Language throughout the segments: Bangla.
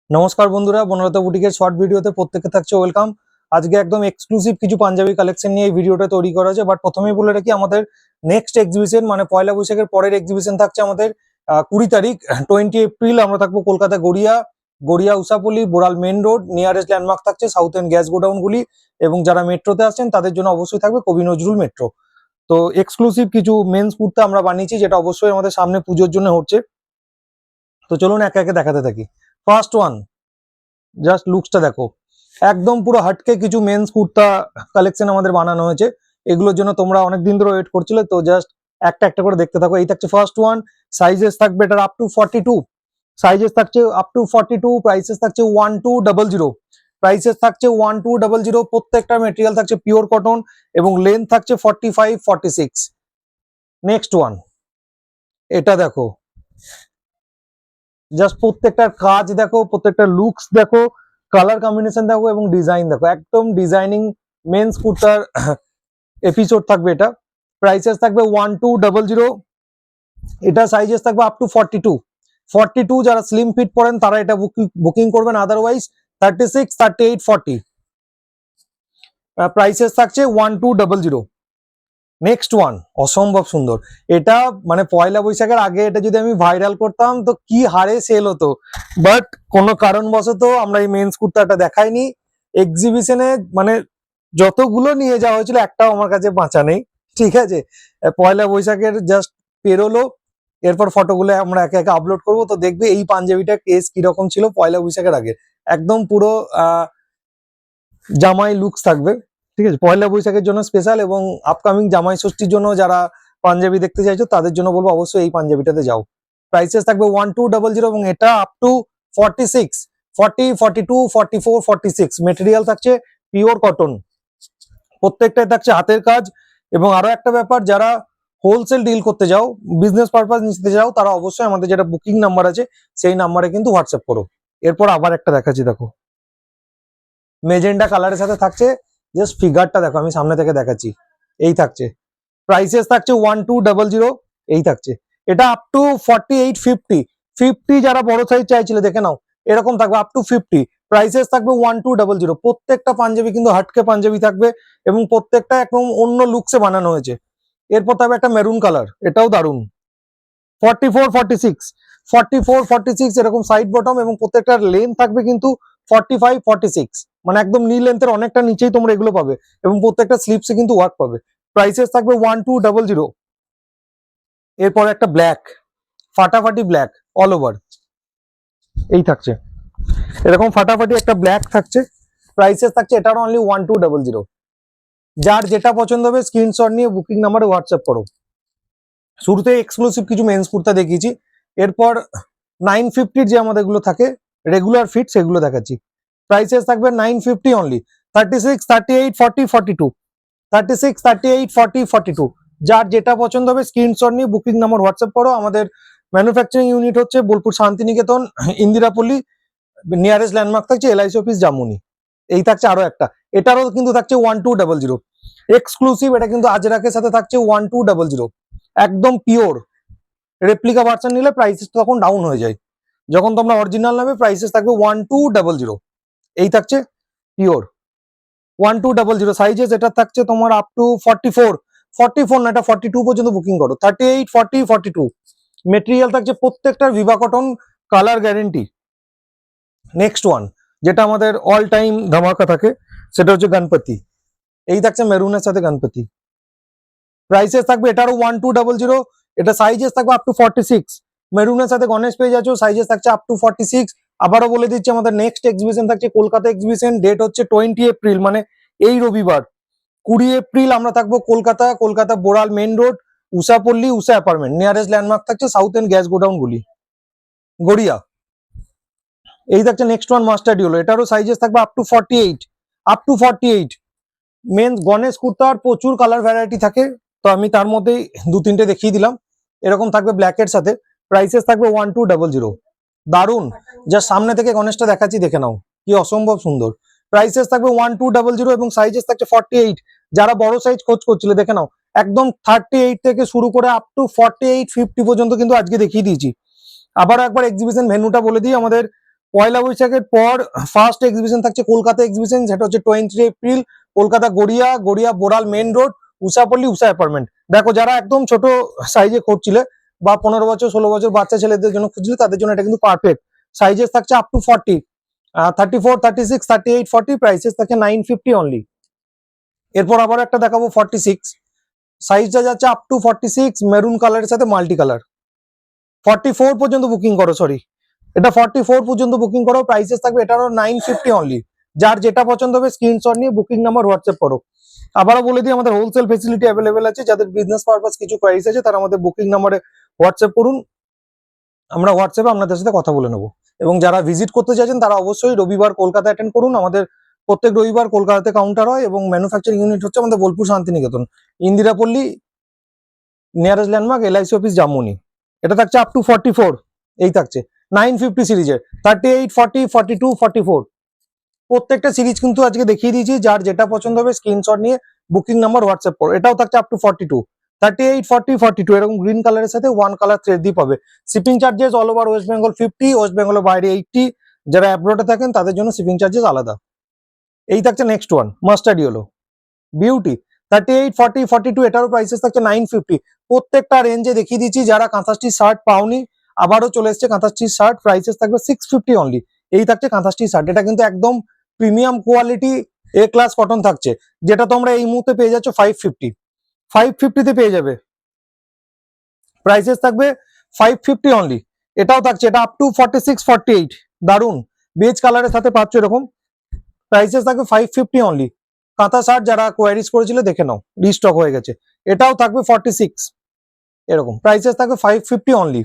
নমস্কার বন্ধুরা, বনলতা বুটিকের শর্ট ভিডিওতে প্রত্যেককে থাকছে ওয়েলকাম। আজকে একদম এক্সক্লুসিভ কিছু পাঞ্জাবি কালেকশন নিয়ে এই ভিডিওটা তৈরি করা হয়েছে। বাট প্রথমেই বলে রাখি, আমাদের নেক্সট এক্সিবিশন মানে পয়লা বৈশাখের পরের এক্সিবিশন থাকছে আমাদের 20 তারিখ 20 এপ্রিল। আমরা থাকবো কলকাতা গড়িয়া উসাপল্লী বোড়াল মেন রোড। নিয়ারেস্ট ল্যান্ডমার্ক থাকছে সাউথ এন্ড গ্যাস গোডাউনগুলি, এবং যারা মেট্রোতে আসছেন তাদের জন্য অবশ্যই থাকবে কবি নজরুল মেট্রো। তো এক্সক্লুসিভ কিছু মেন্স কুর্তা আমরা বানিয়েছি, যেটা অবশ্যই আমাদের সামনে পুজোর জন্য হচ্ছে। তো চলুন একে একে দেখাতে থাকি। ফার্স্ট ওয়ান, জাস্ট লুকসটা দেখো, একদম পুরো হাটকে কিছু মেন্স কুর্তা কালেকশন আমাদের বানানো হয়েছে। এগুলোর জন্য তোমরা অনেকদিন ধরে ওয়েট করছিলে, তো জাস্ট একটা একটা করে দেখতে থাকো। এই থাকছে ফার্স্ট ওয়ান। সাইজেস থাকবে এটার আপ টু 42, সাইজেস থাকছে আপ টু 42, প্রাইসেস থাকছে 1200, প্রাইসেস থাকছে 1200। প্রত্যেকটা মেটেরিয়াল থাকছে পিওর কটন এবং লেন্থ থাকছে 45-46। নেক্সট ওয়ান, এটা দেখো, জাস্ট প্রত্যেকটার কাজ দেখো, প্রত্যেকটা লুকস দেখো, কালার কম্বিনেশন দেখো এবং ডিজাইন দেখো, একদম ডিজাইনিং মেন্স কুর্তার এপিসোড থাকবে এটা। প্রাইসেস থাকবে 1200। এটা সাইজেস থাকবে আপ টু 42। যারা স্লিম ফিট পড়েন তারা এটা বুকিং করবেন, আদারওয়াইজ 36, 38, 40 প্রাইসেস থাকছে 1200। নেক্সট ওয়ান, অসম্ভব সুন্দর। এটা মানে পয়লা বৈশাখের আগে এটা যদি আমি ভাইরাল করতাম তো কি হারে সেল হতো, বাট কোনো কারণবশত আমরা এই মেন্স কুর্তাটা দেখাইনি এক্সিবিশনে। মানে যতগুলো নিয়ে যাওয়া হয়েছিল একটাও আমার কাছে বাঁচা নেই, ঠিক আছে। পয়লা বৈশাখের জাস্ট পেরোলো, এরপর ফটোগুলো আমরা একে একে আপলোড করবো। তো দেখবে এই পাঞ্জাবিটা কেস কিরকম ছিল পয়লা বৈশাখের আগে, একদম পুরো জামাই লুকস থাকবে, ঠিক আছে। পয়লা বৈশাখের জন্য স্পেশাল, এবং আপকামিং জামাই ষষ্ঠীর জন্য যারা পাঞ্জাবি দেখতে চাইছো তাদের জন্য বলবো অবশ্যই এই পাঞ্জাবিটাতে যাও। প্রাইসেস থাকবে 1200 এবং এটা আপ টু 46, 40, 42, 44, 46। মেটেরিয়াল থাকছে পিওর কটন, প্রত্যেকটাই থাকছে হাতের কাজ। এবং আরো একটা ব্যাপার, যারা হোলসেল ডিল করতে যাও, বিজনেস পারপাস নিতে যাও, তারা অবশ্যই আমাদের যেটা বুকিং নাম্বার আছে সেই নাম্বারে কিন্তু হোয়াটসঅ্যাপ করো। এরপর আবার একটা দেখাচ্ছি, দেখো মেজেন্ডা কালারের সাথে থাকছে। জাস্ট ফিগারটা দেখো, আমি সামনে থেকে দেখাচ্ছি। এই থাকছে, প্রাইসেস থাকছে 1200। এই থাকছে, এটা আপ টু 48, 50 যারা বড় সাইজ চাইছিলে দেখে নাও, এরকম থাকবে আপ টু 50। প্রাইসেস থাকবে 1200। প্রত্যেকটা পাঞ্জাবি কিন্তু হাটকে পাঞ্জাবি থাকবে এবং প্রত্যেকটা একদম অন্য লুকসে বানানো হয়েছে। এরপর থাকবে একটা মেরুন কালার, এটাও দারুন। 44, 46, 44, 46 এরকম সাইড বটম, এবং প্রত্যেকটার লেন্থ থাকবে কিন্তু 45, 46, মানে একদম নি লেন্থের অনেকটা নিচেই তোমরা এগুলো পাবে, এবং প্রত্যেকটা স্লিপসে কিন্তু ওয়ার্ক পাবে। প্রাইসেস থাকবে 1200। এরপর একটা ব্ল্যাক, ফাটাফাটি ব্ল্যাক অল ওভার, এই থাকছে এরকম ফাটাফাটি একটা ব্ল্যাক থাকছে। প্রাইসেস থাকছে এটার অনলি 1200। যার যেটা পছন্দ হবে স্ক্রিনশট নিয়ে বুকিং নাম্বারে হোয়াটসঅ্যাপ করো। শুরুতে এক্সক্লুসিভ কিছু মেন্স কুর্তা দেখিয়েছি, এরপর 950 যে আমাদের গুলো থাকে রেগুলার ফিট সেগুলো দেখাচ্ছি। প্রাইসেস থাকবে 950 অনলি। 36, 38, 40, 42, 36, 38, 40, 42। যার যেটা পছন্দ হবে স্ক্রিনশট নিয়ে বুকিং নাম্বার হোয়াটসঅ্যাপ করো। আমাদের ম্যানুফ্যাকচারিং ইউনিট হচ্ছে বোলপুর শান্তিনিকেতন, ইন্দিরাপল্লী, নিয়ারেস্ট ল্যান্ডমার্ক থাকছে এলআইসি অফিস জামুনি। এই থাকছে আরো একটা, এটারও কিন্তু থাকছে 1200 এক্সক্লুসিভ। এটা কিন্তু আজরাকের সাথে থাকছে 1200, একদম পিওর। রেপ্লিকা ভার্সন নিলে প্রাইসেস তখন ডাউন হয়ে যায়, যখন তোমরা অরিজিনাল নেবে প্রাইসেস থাকবে 1200। এই থাকছে পিওর 1200 সাইজেস। এটা থাকছে তোমার আপ টু 44, 44 না, এটা 42 পর্যন্ত বুকিং করো। 38, 40, 42 মেটেরিয়াল থাকছে প্রত্যেকটার Viva cotton, colour guarantee. Next one, যেটা আমাদের অল টাইম ধামাকা থাকে, সেটা হচ্ছে গণপতি। এই থাকছে মেরুনের সাথে গণপতি। প্রাইসেস থাকবে এটারও 1200। এটা সাইজেস থাকবে আপ টু 46। মেরুনের সাথে গণেশ পেয়ে যাচ্ছ, সাইজেস থাকছে আপ টু 46। আবারও বলে দিচ্ছি, আমাদের নেক্সট এক্সিবিশন থাকছে কলকাতা এক্সিবিশন। ডেট হচ্ছে 20 এপ্রিল, মানে এই রবিবার 20 এপ্রিল আমরা থাকবো Kolkata Boral main road, Ushapalli, Usha apartment. Nearest landmark থাকছে south end gas godown Garia. এই থাকছে নেক্সট ওয়ান, মাস্টার্ড ইয়েলো। এটারও সাইজেস থাকবে আপ টু 48। মেন গণেশ কুর্তার প্রচুর কালার ভ্যারাইটি থাকে, তো আমি তার মধ্যেই দু তিনটে দেখিয়ে দিলাম। এরকম থাকবে ব্ল্যাকের সাথে। প্রাইসেস থাকবে 1200। দারুন, যা সামনে থেকে গণেশটা দেখাচ্ছি, দেখে নাও কি অসম্ভব সুন্দর। প্রাইসেস থাকবে 1200 এবং সাইজেস থাকছে 48। যারা বড় সাইজ খোঁজ করছিলে দেখে নাও, একদম 38 থেকে শুরু করে আপ টু 48, 50 পর্যন্ত কিন্তু আজকে দেখিয়ে দিয়েছি। আবারও একবার এক্সিবিশন ভেন্যুটা বলে দিই, আমাদের পয়লা বৈশাখের পর ফার্স্ট এক্সিবিশন থাকছে কলকাতা এক্সিবিশন, যেটা হচ্ছে 20 এপ্রিল, কলকাতা গড়িয়া বোড়াল main road, Ushapalli Usha apartment. দেখো যারা একদম ছোট সাইজে করছিলে বা 15 বছর 16 বছর বাচ্চা ছেলেদের জন্য খুঁজছিলে, তাদের জন্য এটা কিন্তু পারফেক্ট। সাইজেস থাকছে আপ টু 40, 34, 36, 38, 40, প্রাইসেস থাকছে 950 অনলি। এরপর আবার একটা দেখাবো 46, সাইজটা যাচ্ছে আপ টু 46, মেরুন কালারের সাথে মাল্টি কালার। 44 পর্যন্ত বুকিং করো, সরি এটা 44 পর্যন্ত বুকিং করো, প্রাইসেস থাকবে এটারও 950 অনলি। যার যেটা পছন্দ হবে স্ক্রিনশট নিয়ে বুকিং নাম্বার হোয়াটসঅ্যাপ করো। আবারও বলে দিই, আমাদের হোলসেল ফেসিলিটি অ্যাভেলেবেল আছে। যাদের বিজনেস পারপাস কিছু কোয়ারিজ আছে তারা আমাদের বুকিং নাম্বারে হোয়াটসঅ্যাপ করুন, আমরা হোয়াটসঅ্যাপে আপনাদের সাথে কথা বলে নেবো। এবং যারা ভিজিট করতে চাইছেন তারা অবশ্যই রবিবার কলকাতা অ্যাটেন্ড করুন। আমাদের প্রত্যেক রবিবার কলকাতাতে কাউন্টার হয় এবং ম্যানুফ্যাকচারিং ইউনিট হচ্ছে আমাদের Bolpur Santiniketan, Indirapalli, nearest landmark LIC office Jamuni. এটা থাকছে আপ টু 44, এই থাকছে 950 সিরিজের 38, 40, 42, 44 প্রত্যেকটা সিরিজ কিন্তু আজকে দেখিয়ে দিয়েছি। যার যেটা পছন্দ হবে স্ক্রিনশট নিয়ে বুকিং নাম্বার হোয়াটসঅ্যাপ করো। এটাও থাকছে আপ টু 42, 38, 40, 42 এরকম গ্রিন কালারের সাথে ওয়ান কালার থ্রেড দিয়ে পাবে। Shipping charges all over West Bengal 50, West বেঙ্গলের বাইরে 80, যারা অ্যাব্রোডে থাকেন তাদের জন্য শিপিং চার্জেস আলাদা। এই থাকছে next one mustard yellow beauty 38, 40, 42, এটারও প্রাইসেস থাকছে 950। প্রত্যেকটা রেঞ্জে দেখিয়ে দিচ্ছি। যারা কাঁথা স্টিচ শার্ট পাওনি, আবারও চলে এসছে কাঁথা স্টিচ শার্ট, প্রাইসেস থাকবে 650 অনলি। এই থাকছে কাঁথা স্টিচ শার্ট, এটা কিন্তু একদম প্রিমিয়াম কোয়ালিটি এ ক্লাস কটন থাকছে, যেটা তোমরা এই মুহূর্তে পেয়ে যাচ্ছ 550, 550 পেয়ে যাবে, প্রাইসেস থাকবে 550 অনলি। এটাও থাকছে, এটা আপ টু 46, 48, দারুন বেজ কালারের সাথে পাচ্ছ এরকম, প্রাইসেস থাকবে 550 অনলি। কাঁথা শার্ট যারা কোয়ারিজ করেছিল দেখে নাও, রিস্টক হয়ে গেছে। এটাও থাকবে 46, এরকম প্রাইসেস থাকবে 550 অনলি।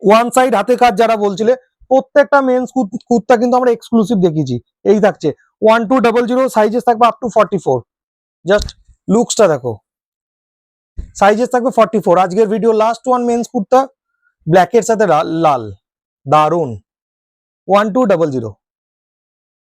ওয়ান সাইড হাতে কাজ যারা বলছিলে, প্রত্যেকটা মেন্স কুর্তা কিন্তু আমরা এক্সক্লুসিভ দেখিয়েছি। এই থাকছে 1200, সাইজেস থাকবে আপ টু 44, জাস্ট লুকসটা দেখো, সাইজেস থাকবে 44। আজকের video last one men's kurta ব্ল্যাকের সাথে লাল, দারুন 1200।